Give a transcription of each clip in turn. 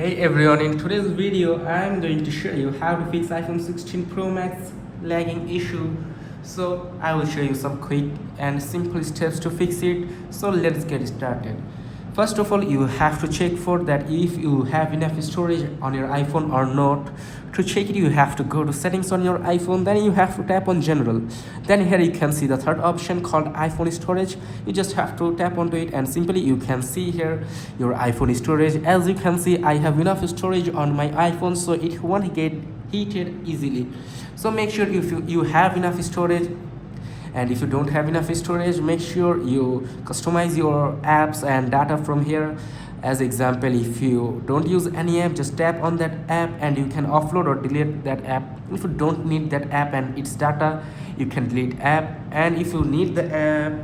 Hey everyone, in today's video I'm going to show you how to fix iPhone 16 Pro Max lagging issue. So I will show you some quick and simple steps to fix it. So let's get started. First of all, you have to check for that if you have enough storage on your iPhone or not. To check it, you have to go to settings on your iPhone, then you have to tap on general. Then here you can see the third option called iPhone storage. You just have to tap onto it and simply you can see here your iPhone storage. As you can see, I have enough storage on my iPhone, so it won't get heated easily. So make sure if you have enough storage, and if you don't have enough storage, make sure you customize your apps and data from here. As example, if you don't use any app, just tap on that app and you can offload or delete that app. If you don't need that app and its data, you can delete app. And if you need the app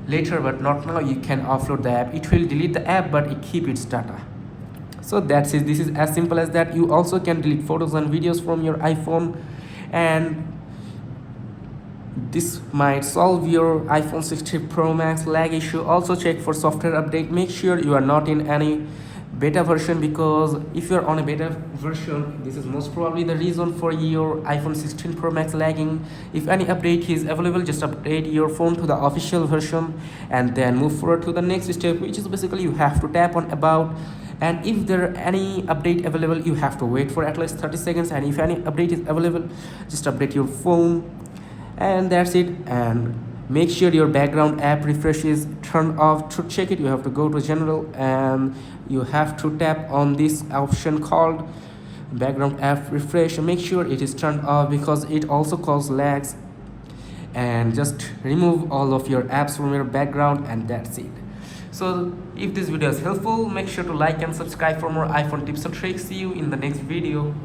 later but not now, you can offload the app. It will delete the app but it keep its data. So that's it. This is as simple as that. You also can delete photos and videos from your iPhone, and this might solve your iPhone 16 Pro Max lag issue. Also check for software update. Make sure you are not in any beta version, because if you're on a beta version, this is most probably the reason for your iPhone 16 Pro Max lagging. If any update is available, just update your phone to the official version and then move forward to the next step, which is basically you have to tap on about, and if there are any update available, you have to wait for at least 30 seconds, and if any update is available, just update your phone. And that's it. And make sure your background app refresh is turned off. To check it, you have to go to general and you have to tap on this option called background app refresh. Make sure it is turned off because it also causes lags. And just remove all of your apps from your background, and that's it. So if this video is helpful, make sure to like and subscribe for more iPhone tips and tricks. See you in the next video.